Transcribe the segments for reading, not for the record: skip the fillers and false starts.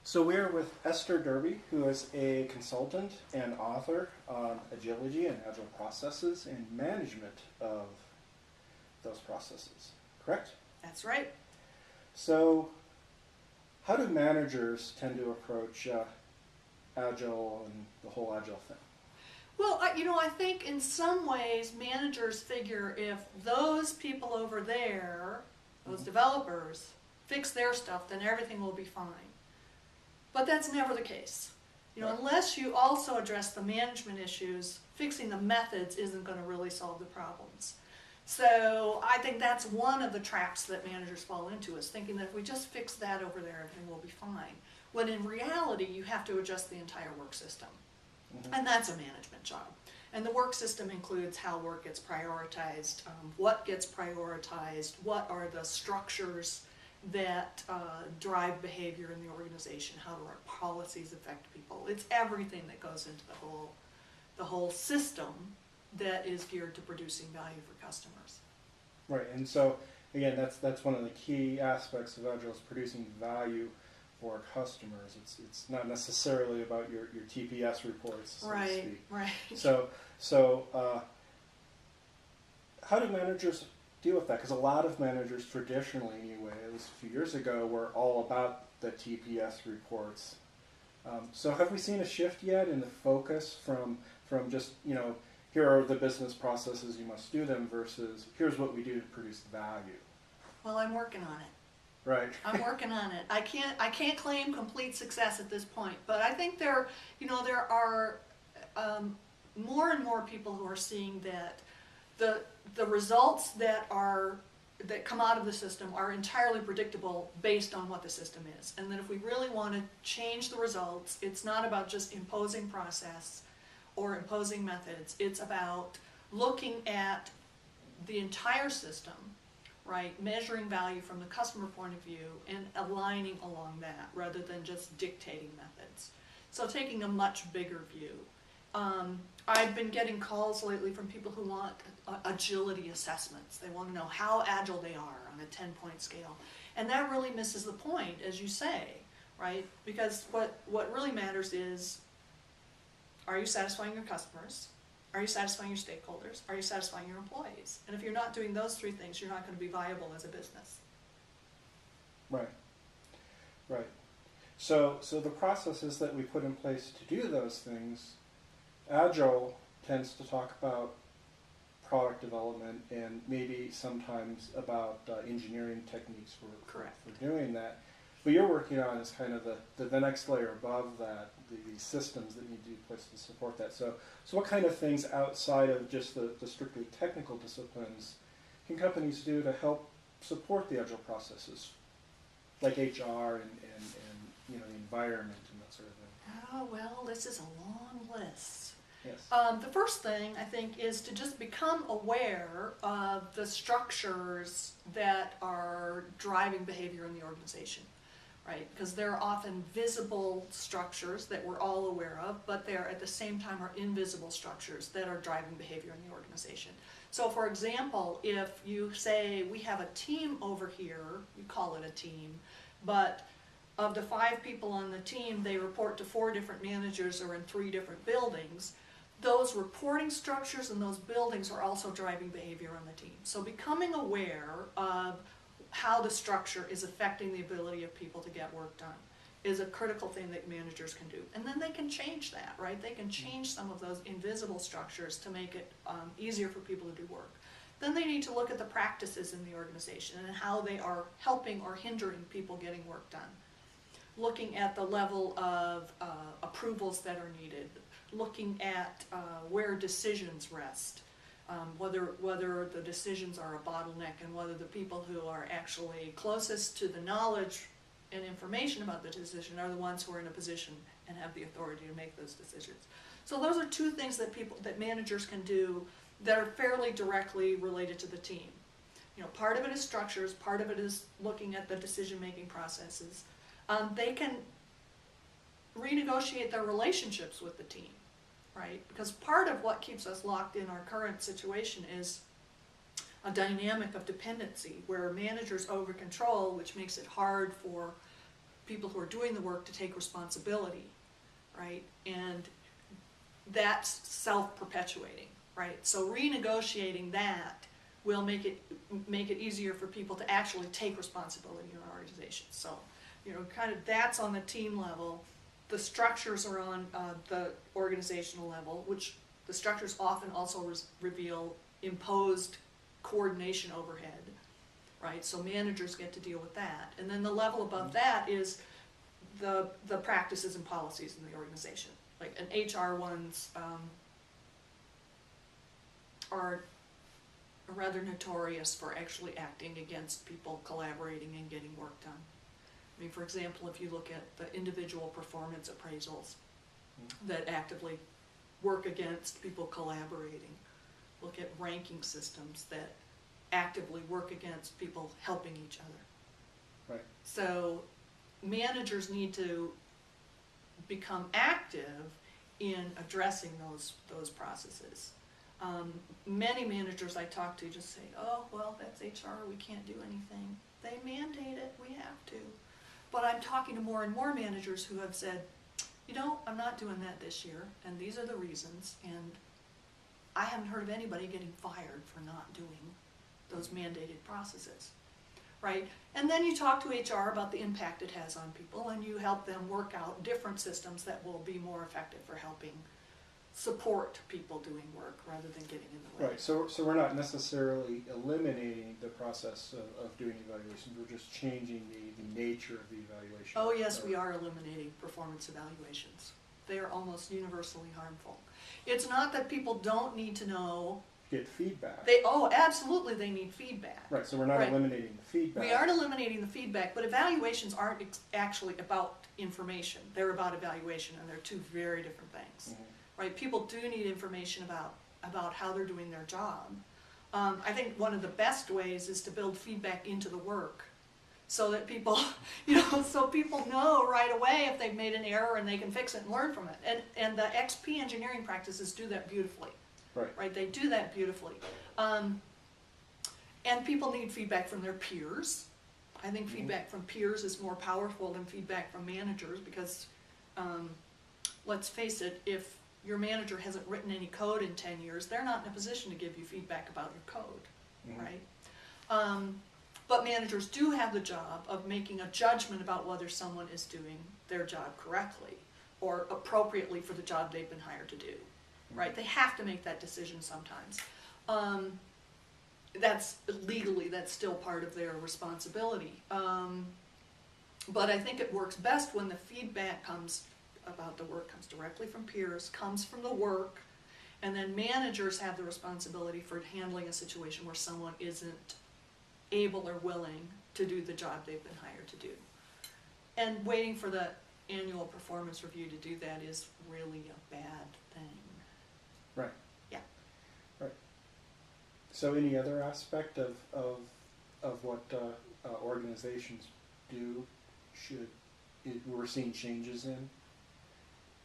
So we're with Esther Derby, who is a consultant and author on agility and agile processes and management of those processes, correct? That's right. So how do managers tend to approach agile and the whole agile thing? Well, I think in some ways managers figure if those people over there, those developers, fix their stuff, then everything will be fine. But that's never the case. Right. Unless you also address the management issues, fixing the methods isn't going to really solve the problems. So I think that's one of the traps that managers fall into, is thinking that if we just fix that over there, everything will be fine. When in reality, you have to adjust the entire work system. And that's a management job. And the work system includes how work gets prioritized, what gets prioritized, what are the structures that drive behavior in the organization, how do our policies affect people. It's everything that goes into the whole system that is geared to producing value for customers. Right, and so again, that's one of the key aspects of agile, is producing value for customers. It's not necessarily about your TPS reports, so to speak. Right. So how do managers deal with that? Because a lot of managers traditionally, anyway, at least a few years ago, were all about the TPS reports. So have we seen a shift yet in the focus from just, here are the business processes, you must do them, versus here's what we do to produce value? Well, I'm working on it. Right. I'm working on it. I can't claim complete success at this point, but I think there are more and more people who are seeing that the results that come out of the system are entirely predictable based on what the system is, and that if we really want to change the results, it's not about just imposing process or imposing methods. It's about looking at the entire system, right, measuring value from the customer point of view and aligning along that rather than just dictating methods. So taking a much bigger view. I've been getting calls lately from people who want agility assessments. They want to know how agile they are on a 10-point scale. And that really misses the point, as you say, right? Because what really matters is, are you satisfying your customers? Are you satisfying your stakeholders? Are you satisfying your employees? And if you're not doing those three things, you're not going to be viable as a business. Right. So the processes that we put in place to do those things, Agile tends to talk about product development and maybe sometimes about engineering techniques for doing that. But you're working on is kind of the next layer above that, the systems that need to be placed to support that. So what kind of things outside of just the strictly technical disciplines can companies do to help support the agile processes, like HR and the environment and that sort of thing? Oh, well, this is a long list. Yes. The first thing, I think, is to just become aware of the structures that are driving behavior in the organization, right? Because there are often visible structures that we're all aware of, but there at the same time are invisible structures that are driving behavior in the organization. So for example, if you say we have a team over here, you call it a team, but of the 5 people on the team, they report to 4 different managers or in 3 different buildings. Those reporting structures and those buildings are also driving behavior on the team. So becoming aware of how the structure is affecting the ability of people to get work done is a critical thing that managers can do. And then they can change that, right? They can change some of those invisible structures to make it easier for people to do work. Then they need to look at the practices in the organization and how they are helping or hindering people getting work done. Looking at the level of approvals that are needed, looking at where decisions rest, whether the decisions are a bottleneck, and whether the people who are actually closest to the knowledge and information about the decision are the ones who are in a position and have the authority to make those decisions. So those are 2 things that managers can do that are fairly directly related to the team. Part of it is structures, part of it is looking at the decision-making processes. They can renegotiate their relationships with the team, right? Because part of what keeps us locked in our current situation is a dynamic of dependency where managers over control, which makes it hard for people who are doing the work to take responsibility, right? And that's self-perpetuating, right? So renegotiating that will make it easier for people to actually take responsibility in our organization. So, kind of that's on the team level. The structures are on the organizational level, which the structures often also reveal imposed coordination overhead, right? So managers get to deal with that. And then the level above that is the practices and policies in the organization. Like an HR ones are rather notorious for actually acting against people collaborating and getting work done. I mean, for example, if you look at the individual performance appraisals that actively work against people collaborating, look at ranking systems that actively work against people helping each other. Right. So managers need to become active in addressing those processes. Many managers I talk to just say, oh, well, that's HR, we can't do anything. They mandate it, we have to. But I'm talking to more and more managers who have said, I'm not doing that this year, and these are the reasons, and I haven't heard of anybody getting fired for not doing those mandated processes, right? And then you talk to HR about the impact it has on people, and you help them work out different systems that will be more effective for helping support people doing work rather than getting in the way. Right, so we're not necessarily eliminating the process of doing evaluations, we're just changing the nature of the evaluation. Oh yes, we are eliminating performance evaluations. They are almost universally harmful. It's not that people don't need to know. Get feedback. Absolutely they need feedback. Right, so we're not eliminating the feedback. We aren't eliminating the feedback, but evaluations aren't actually about information. They're about evaluation, and they're two very different things. Mm-hmm. Right? People do need information about how they're doing their job. I think one of the best ways is to build feedback into the work, so that people, so people know right away if they've made an error and they can fix it and learn from it. And the XP engineering practices do that beautifully. Right? They do that beautifully. And people need feedback from their peers. I think feedback from peers is more powerful than feedback from managers because, let's face it, if your manager hasn't written any code in 10 years, they're not in a position to give you feedback about your code, right? But managers do have the job of making a judgment about whether someone is doing their job correctly or appropriately for the job they've been hired to do, right? They have to make that decision sometimes. That's legally, that's still part of their responsibility. But I think it works best when the feedback about the work comes directly from peers, comes from the work, and then managers have the responsibility for handling a situation where someone isn't able or willing to do the job they've been hired to do. And waiting for the annual performance review to do that is really a bad thing. Right. Yeah. Right. So any other aspect of what organizations do we're seeing changes in?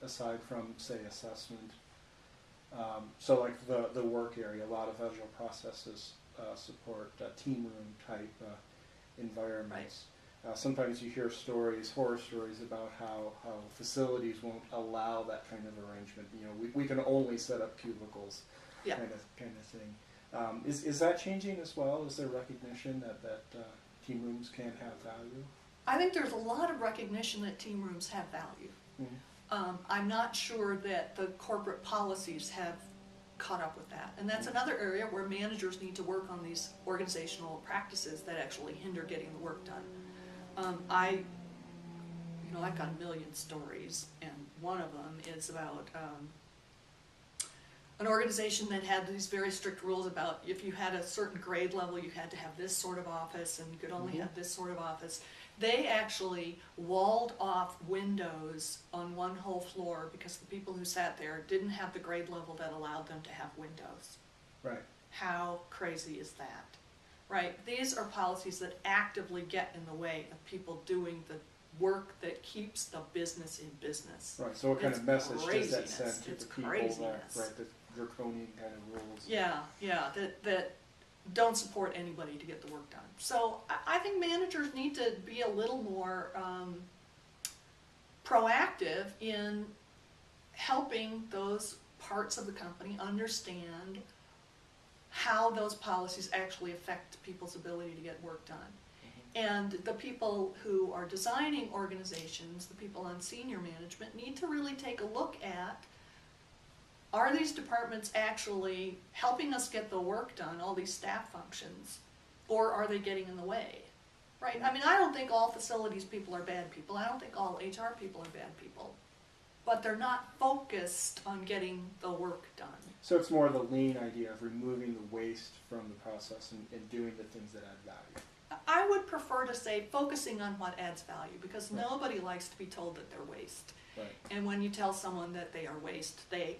Aside from, say, assessment. So like the work area, a lot of agile processes support team room type environments. Right. Sometimes you hear horror stories about how facilities won't allow that kind of arrangement. We can only set up cubicles, kind of thing. Is that changing as well? Is there recognition that team rooms can have value? I think there's a lot of recognition that team rooms have value. Mm-hmm. I'm not sure that the corporate policies have caught up with that. And that's another area where managers need to work on these organizational practices that actually hinder getting the work done. I've got a million stories, and one of them is about an organization that had these very strict rules about if you had a certain grade level, you had to have this sort of office, and you could only have this sort of office. They actually walled off windows on one whole floor because the people who sat there didn't have the grade level that allowed them to have windows. Right. How crazy is that? Right? These are policies that actively get in the way of people doing the work that keeps the business in business. Right. So what kind of message does that send to the people craziness. Right, the draconian kind of rules? Yeah, that don't support anybody to get the work done. So I think managers need to be a little more proactive in helping those parts of the company understand how those policies actually affect people's ability to get work done. And the people who are designing organizations, the people on senior management, need to really take a look at, are these departments actually helping us get the work done, all these staff functions, or are they getting in the way? Right? I mean, I don't think all facilities people are bad people. I don't think all HR people are bad people. But they're not focused on getting the work done. So it's more the lean idea of removing the waste from the process and doing the things that add value. I would prefer to say focusing on what adds value, because Right. nobody likes to be told that they're waste. Right. And when you tell someone that they are waste, they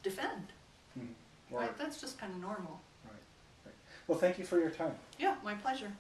defend. Mhm. Right? That's just kind of normal. Right. Right. Well, thank you for your time. Yeah, my pleasure.